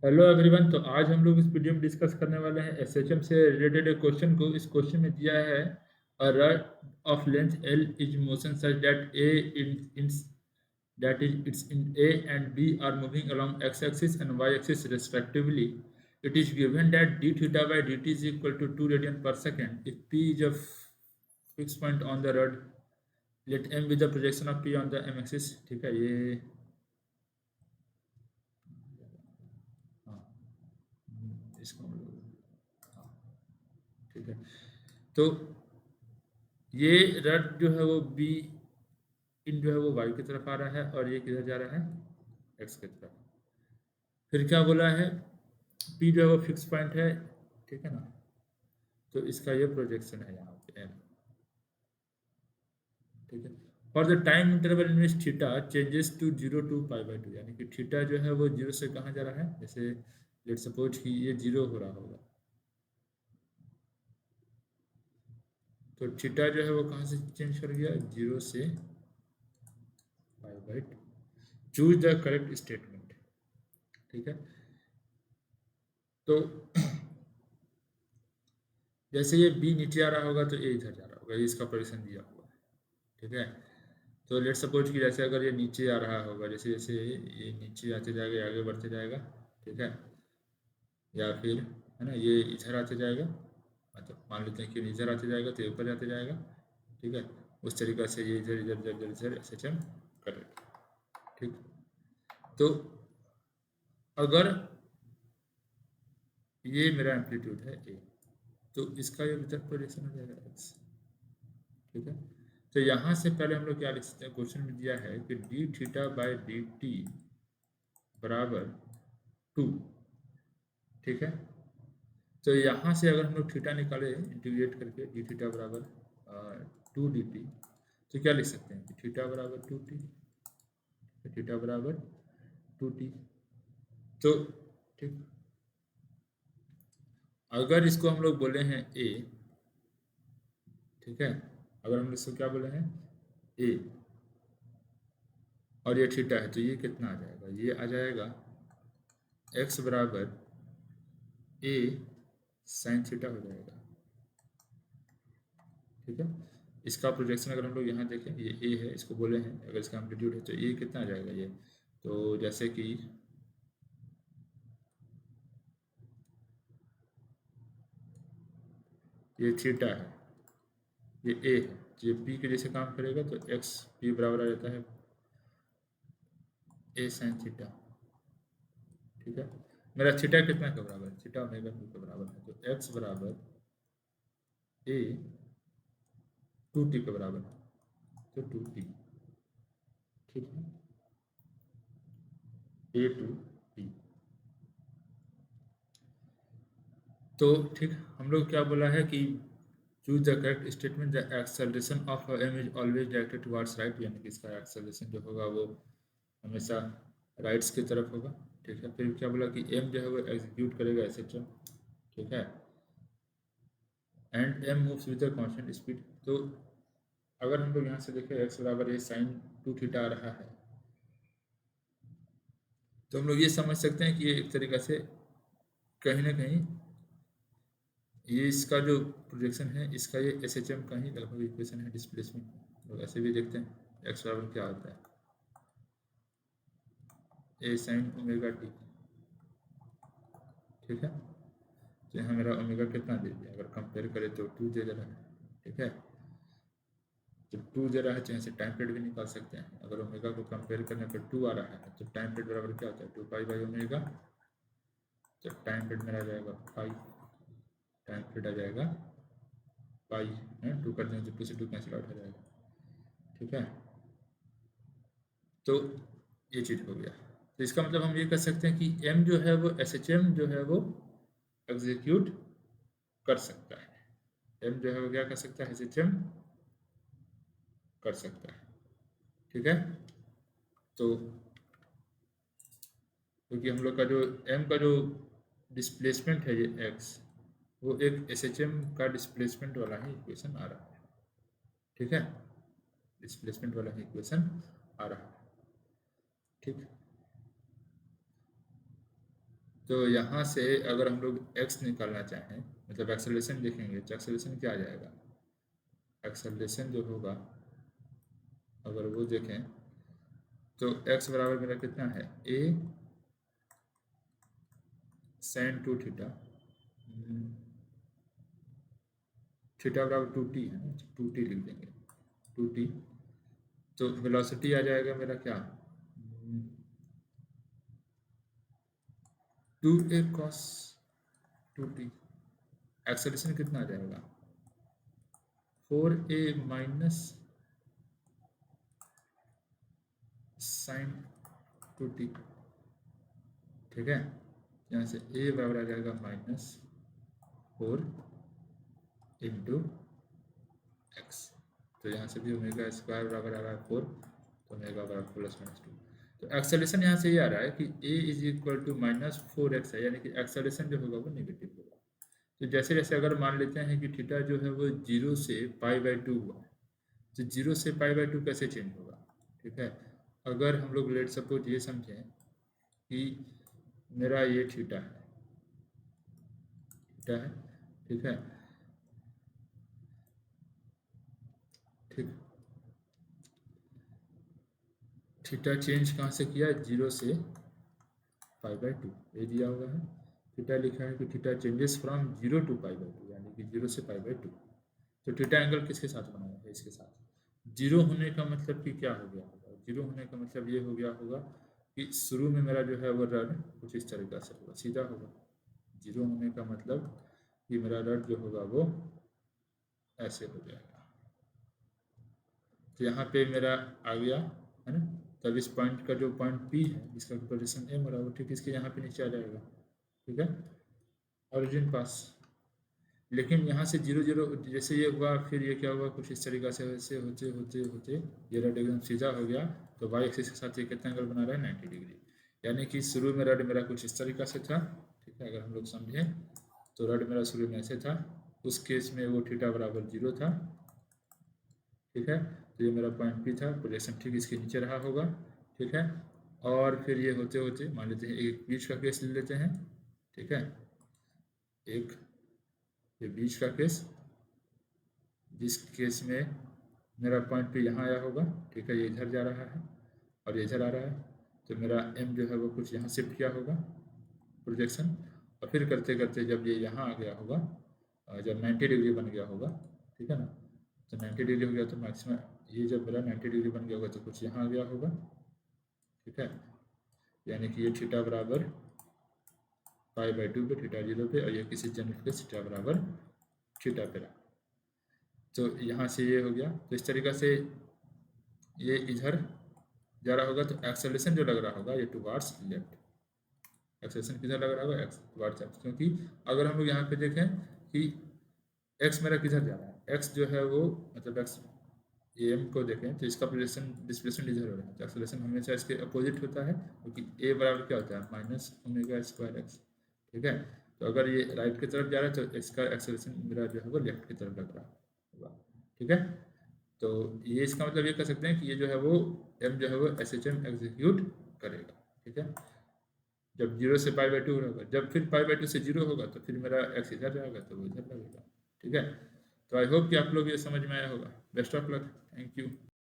Hello everyone. तो आज हम लोग इस वीडियो में डिस्कस करने वाले हैं एसएचएम से रिलेटेड एक क्वेश्चन को। इस क्वेश्चन में दिया है a rod of length L is motion such that a in that is its in A and B are moving along x-axis and y-axis respectively. It is given that d theta by dt is equal to 2 radian per second. If P is a fixed point on the rod, let M be the projection of P on the M axis. ठीक है ये। हाँ, इसको हम लोग, हाँ, ठीक है। तो ये रड जो है वो बी इन जो है वो वाई की तरफ आ रहा है और ये किधर जा रहा है, एक्स की तरफ। फिर क्या बोला है, पी जो है वो फिक्स पॉइंट है, ठीक है ना। तो इसका ये प्रोजेक्शन है यहाँ पे एम, ठीक है। For the time interval in which theta changes to 0 to π/2, यानी कि थीटा जो है वो जीरो से कहाँ जा रहा है, जैसे लेट सपोज कि ये जीरो हो रहा होगा, तो थीटा जो है वो कहाँ से चेंज कर गया, जीरो से π/2। चूज द करेक्ट स्टेटमेंट, ठीक है। तो जैसे ये बी नीचे आ रहा होगा तो ए इधर जा रहा होगा, ये इसका पोजीशन दिया हुआ है, ठीक है। तो लेट सपोज कि जैसे अगर ये नीचे आ रहा होगा, जैसे जैसे ये नीचे आते जाएगा, आगे बढ़ते जाएगा, ठीक है। या फिर है ना, ये इधर आते जाएगा, मतलब मान लेते हैं कि इधर आते जाएगा तो ऊपर जाते जाएगा, ठीक है। उस तरीक़ा से ये इधर इधर इधर इधर इधर ऐसे चम करेगा, ठीक। तो अगर ये मेरा एम्पलीट्यूड है ए, तो इसका ये इधर प्रोजेक्शन हो जाएगा एक्स, ठीक है। तो यहाँ से पहले हम लोग क्या लिख सकते हैं, क्वेश्चन में दिया है कि D theta by D T बराबर 2, ठीक है। तो यहाँ से अगर हम लोग थीटा निकाले इंटीग्रेट करके, डी थीटा बराबर 2 dt, तो क्या लिख सकते हैं कि थीटा बराबर 2t, थीटा बराबर 2t। तो ठीक, अगर इसको हम लोग बोले हैं a, ठीक है, अगर हम इसको क्या बोले हैं a और ये थीटा है, तो ये कितना आ जाएगा, ये आ जाएगा x बराबर a साइन थीटा हो जाएगा, ठीक है। इसका प्रोजेक्शन अगर हम लोग यहाँ देखें, ये ए है, इसको बोले हैं, अगर इसका एम्पलीट्यूड है तो ये कितना आ जाएगा ये, तो जैसे कि ये थीटा है, ये ए है, ये पी के जैसे काम करेगा, तो एक्स पी बराबर आ जाता है ए साइन थीटा, ठीक है। मेरा थीटा कितना के बराबर है, थीटा ओमेगा टू के बराबर है, तो एक्स बराबर ए 2t के बराबर है, तो 2t, ठीक है, ए टू टी। तो ठीक, हम लोग क्या बोला है कि choose the correct statement, the acceleration of M is always directed towards right, यानी कि इसका एक्सेलरेशन जो होगा वो हमेशा राइट्स की तरफ होगा, ठीक है। फिर क्या बोला कि एम जो है वो एग्जीक्यूट करेगा एसेट्रा, ठीक है, and M moves with the constant speed. तो अगर हम लोग यहाँ से देखें एक्स बराबर ये साइन 2 थीटा आ रहा है, तो हम लोग ये समझ सकते हैं कि ये एक तरीक़ा से कहीं ना कहीं ये इसका जो प्रोजेक्शन है, इसका ये एस एच एम का ही लगभग इक्वेशन है डिस्प्लेसमेंट। लोग ऐसे भी देखते हैं एक्स बराबर क्या होता है, ए साइन ओमेगा टी, ठीक है। तो यहाँ मेरा ओमेगा कितना दे दिया, अगर कंपेयर करें तो 2 दे रहा है, ठीक है। तो 2 दे रहा है, तो यहाँ से टाइम पीरियड भी निकाल सकते हैं। अगर ओमेगा को कंपेयर करने पर 2 आ रहा है, तो टाइम पीरियड बराबर क्या होता है, 2 पाई/ओमेगा। तो टाइम पीरियड मेरा आ जाएगा पाई, टाइम पीरियड आ जाएगा पाई है, 2 कर देंगे तो 2 से 2 कैंसिल आउट हो जाएगा, ठीक है। तो ये चीज़ हो गया। तो इसका मतलब हम ये कह सकते हैं कि एम जो है वो एस एच एम जो है वो एग्जीक्यूट कर सकता है, एम जो है वो क्या कर सकता है, एस एच एम कर सकता है, ठीक है। तो क्योंकि हम लोग का जो एम का जो डिस्प्लेसमेंट है ये एक्स, वो एक एस एच एम का डिस्प्लेसमेंट वाला ही इक्वेशन आ रहा है, ठीक है, डिस्प्लेसमेंट वाला ही इक्वेशन आ रहा है, ठीक। तो यहाँ से अगर हम लोग एक्स निकालना चाहें, मतलब एक्सेलरेशन देखेंगे, तो एक्सेलरेशन क्या आ जाएगा? एक्सेलरेशन जो होगा अगर वो देखें तो एक्स बराबर मेरा कितना है? ए साइन 2 थीटा, थीटा बराबर 2t है ना, 2t लिख देंगे, 2t। तो वेलोसिटी आ जाएगा मेरा क्या? 2a cos 2t। एक्सेलरेशन कितना आ जाएगा? 4a minus sign 2t। ठीक है, यहाँ से a बराबर आ जाएगा -4 इंटू एक्स। तो यहाँ से भी ओमेगा स्क्वायर बराबर आ रहा है 4, तो ओमेगा बराबर +-2। तो एक्सेलरेशन यहाँ से ये आ रहा है कि a is equal to -4x है, यानी कि एक्सेलरेशन जो होगा वो नेगेटिव होगा। तो जैसे जैसे अगर मान लेते हैं कि थीटा जो है वो 0 से π/2 हुआ, तो 0 से π/2 कैसे चेंज होगा? ठीक है, अगर हम लोग लेट सपोज ये समझें कि मेरा ये थीटा है, ठीक है, ठीक, थीटा चेंज कहाँ से किया? 0 से π/2, ये दिया हुआ है। थीटा लिखा है कि थीटा चेंजेस फ्रॉम 0 टू π/2, यानी कि 0 से π/2। तो थीटा एंगल किसके साथ बनाया है? इसके साथ। 0 होने का मतलब कि क्या हो गया होगा? 0 होने का मतलब ये हो गया होगा कि शुरू में मेरा जो है वो रड कुछ इस तरीका से होगा, सीधा होगा। 0 होने का मतलब कि मेरा रड जो होगा वो ऐसे हो जाएगा। तो यहाँ पे मेरा आ गया है ना, तब इस पॉइंट का जो पॉइंट P है, जिसका पोजीशन M हो रहा है, वो ठीक इसके यहाँ पे नीचे आ जाएगा। ठीक है, ओरिजिन पास। लेकिन यहाँ से 0 0 जैसे ये हुआ, फिर ये क्या हुआ, कुछ इस तरीका से ऐसे होते होते होते ये रड एकदम सीधा हो गया। तो वाई एक्सिस के साथ ये कितना एंगल बना रहा है? 90 डिग्री। यानी कि शुरू में रड मेरा कुछ इस तरीका से था। ठीक है, अगर हम लोग समझें तो रड मेरा शुरू में ऐसे था, उस केस में वो थीटा बराबर 0 था। ठीक है, तो ये मेरा पॉइंट P था, पोजीशन ठीक इसके नीचे रहा होगा। ठीक है, और फिर ये होते होते मान लेते हैं एक बीच का केस ले लेते हैं। ठीक है, एक ये बीच का केस, जिस केस में मेरा पॉइंट P यहाँ आया होगा। ठीक है, ये इधर जा रहा है और ये इधर आ रहा है, तो मेरा M जो है वो कुछ यहाँ शिफ्ट किया होगा प्रोजेक्शन, और फिर करते करते जब ये यहाँ आ गया होगा, जब 90 डिग्री बन गया होगा, ठीक है ना, तो 90 डिग्री हो गया तो मैक्सिमम ये जब मेरा 90 डिग्री बन गया होगा तो कुछ यहाँ आ गया होगा। ठीक है, यानी कि ये थीटा बराबर π/2 पे, थीटा 0 पे, और ये किसी जनरल के थीटा बराबर थीटा पे रहा। तो यहाँ से ये हो गया, तो इस तरीका से ये इधर जा रहा होगा, तो एक्सेलरेशन जो लग रहा होगा ये टुवार्ड्स लेफ्ट। एक्सेलरेशन किधर लग रहा होगा? X towards left. क्योंकि अगर हम लोग यहाँ पे देखें कि एक्स मेरा किधर जा रहा है, एक्स जो है वो मतलब एक्स एम को देखें तो इसका पोजीशन डिस्प्लेसमेंट इधर हो रहा है, तो एक्सेलरेशन हमेशा इसके अपोजिट होता है, क्योंकि ए बराबर क्या होता है? -ω²x। ठीक है, तो अगर ये राइट की तरफ जा रहा है तो इसका एक्सेलरेशन मेरा जो है वो लेफ्ट की तरफ लग रहा होगा। ठीक है, तो ये इसका मतलब ये कह सकते हैं कि ये जो है वो एम जो है वो SHM एग्जीक्यूट करेगा। ठीक है, जब 0 से π/2 होगा, जब फिर π/2 से 0 होगा तो फिर मेरा एक्स इधर जाएगा तो वो इधर लगेगा। ठीक है, तो आई होप कि आप लोग ये समझ में आया होगा। Best of luck, thank you.